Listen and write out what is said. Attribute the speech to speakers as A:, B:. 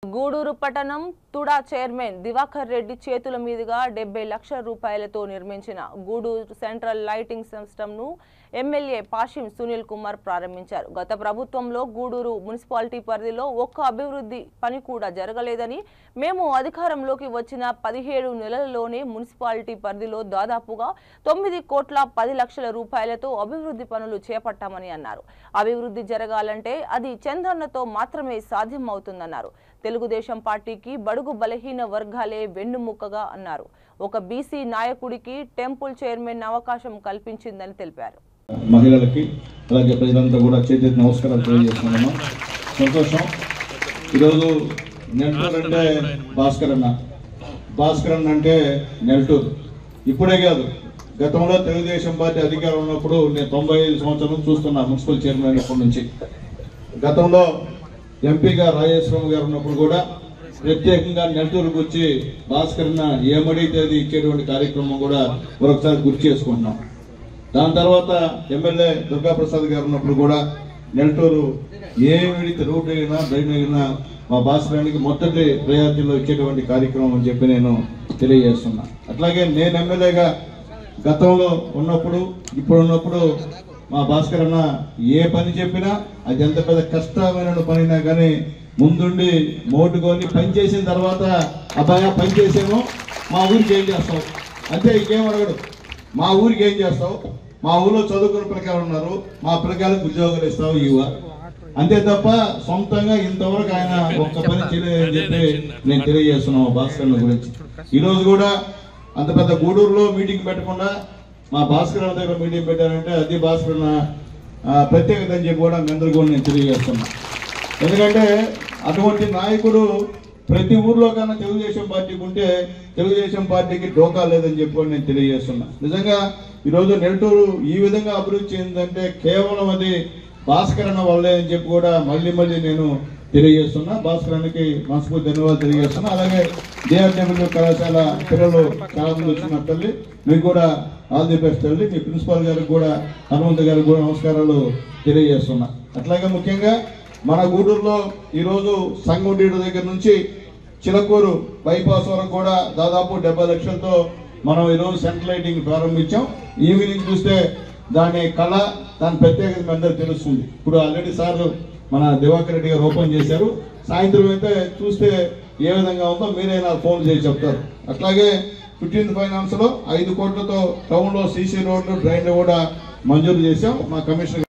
A: గూడూరు పట్టణం తుడా చైర్మన్ దివాకర్ రెడ్డి చేతుల మీదుగా 70 లక్షల రూపాయలతో నిర్మించిన గూడూరు సెంట్రల్ లైటింగ్ సిస్టమ్ ను ఎమ్మెల్యే పాషిం సునీల్ కుమార్ ప్రారంభించారు. గత ప్రభుత్వంలో గూడూరు మున్సిపాలిటీ పరిధిలో ఒక్క అభివృద్ధి పని కూడా జరగలేదని, మేము అధికారంలోకి వచ్చిన 17 నెలల్లోనే మున్సిపాలిటీ పరిధిలో దాదాపుగా 9 కోట్ల 10 లక్షల రూపాయలతో అభివృద్ధి పనులు చేపట్టామని అన్నారు. అభివృద్ధి జరగాలంటే అది చంద్రన్నతో మాత్రమే సాధ్యమవుతుందన్నారు. తెలుగుదేశం పార్టీకి బడుగు బలహీన వర్గాలే వెన్నుముక్కగా అన్నారు. ఒక బీసీ నాయకుడికి టెంపుల్ చైర్మన్ అవకాశం కల్పించిందని తెలిపారు.
B: మహిళలకి అలాగే ప్రజలంతా కూడా చేతి నమస్కారాలు తెలియజేస్తున్నాను. సంతోషం. ఈరోజు నెల్టూరు అంటే భాస్కర్ అన్న అంటే నెల్టూరు. ఇప్పుడే కాదు, గతంలో తెలుగుదేశం పార్టీ అధికారం ఉన్నప్పుడు నేను 95 సంవత్సరాలు చూస్తున్నా మున్సిపల్ చైర్మన్ అయినప్పటి నుంచి. గతంలో ఎంపీగా రాజేశ్వరరావు గారు ఉన్నప్పుడు కూడా ప్రత్యేకంగా నెల్టూరుకు వచ్చి భాస్కర్ అన్న ఏమడిగితే అది ఇచ్చేటువంటి కార్యక్రమం కూడా మరొకసారి గుర్తు చేసుకుంటున్నాం. దాని తర్వాత ఎమ్మెల్యే దుర్గాప్రసాద్ గారు ఉన్నప్పుడు కూడా నెల్టూరు ఏమిడితే రోడ్డు అయినా డ్రైన్ అయినా మా భాస్కరానికి మొదటి ప్రయారిటీలో ఇచ్చేటువంటి కార్యక్రమం అని చెప్పి నేను తెలియజేస్తున్నా. అట్లాగే నేను ఎమ్మెల్యేగా గతంలో ఉన్నప్పుడు ఇప్పుడు ఉన్నప్పుడు మా భాస్కర్ అన్న ఏ పని చెప్పినా అది ఎంత పెద్ద కష్టమైన పనినా కానీ ముందుండి మోటుకొని పని చేసిన తర్వాత అబ్బాయి పని చేసాము, మా ఊరికి ఏం చేస్తావు అంతే, ఇంకేం అడగడు. మా ఊరికి ఏం చేస్తావు, మా ఊళ్ళో చదువుకున్న పిల్లకాయలు ఉన్నారు, మా పిల్లకాయలకు ఉద్యోగాలు ఇస్తావు ఇవ్వ అంతే తప్ప సొంతంగా ఇంతవరకు ఆయన ఒక్క పని చేయలేదని చెప్పి నేను తెలియజేస్తున్నాను భాస్కర్ గురించి. ఈరోజు కూడా అంత పెద్ద గూడూరులో మీటింగ్ పెట్టకుండా మా భాస్కర్ దగ్గర మీటింగ్ పెట్టారంటే అది భాస్కర్ ప్రత్యేకత అని చెప్పి కూడా మీ అందరూ కూడా నేను తెలియజేస్తున్నా. ఎందుకంటే అటువంటి నాయకుడు ప్రతి ఊర్లో కన్నా తెలుగుదేశం పార్టీకి ఉంటే తెలుగుదేశం పార్టీకి డోకా లేదని చెప్పి నేను తెలియజేస్తున్నా. నిజంగా ఈరోజు నెల్టూరు ఈ విధంగా అభివృద్ధి చెందిందంటే కేవలం అది భాస్కర్ అన్న వల్లే అని చెప్పి కూడా మళ్ళీ నేను తెలియజేస్తున్నా. భాస్కర్ అన్నకి మనస్ఫూర్తి ధన్యవాదాలు తెలియజేస్తున్నా. అలాగే జేఆర్డబ్ల్యూ కళాశాల పిల్లలు చాలా మంది వచ్చిన తల్లి మీకు కూడా ఆల్ ది బెస్ట్ తల్లి. మీ ప్రిన్సిపాల్ గారికి కూడా హనుమంత్ గారికి కూడా నమస్కారాలు తెలియజేస్తున్నా. అట్లాగే ముఖ్యంగా మన గూడూరులో ఈరోజు సంగండీడు దగ్గర నుంచి చిలకూరు బైపాస్ వరకు కూడా దాదాపు 70 లక్షలతో మనం ఈరోజు సెంట్రల్ లైటింగ్ ప్రారంభించాం. ఈవినింగ్ చూస్తే దాని కళ దాని ప్రత్యేకత మీ అందరూ తెలుస్తుంది. ఇప్పుడు ఆల్రెడీ సార్లు మన దివాకర్ రెడ్డి గారు ఓపెన్ చేశారు. సాయంత్రం అయితే చూస్తే ఏ విధంగా ఉందో మీరే నాకు ఫోన్ చేసి చెప్తారు. అట్లాగే 15th ఫైనాన్స్ లో 5 కోట్లతో టౌన్ లో సీసీ రోడ్లు డ్రైన్లు కూడా మంజూరు చేశాం. మా కమిషనర్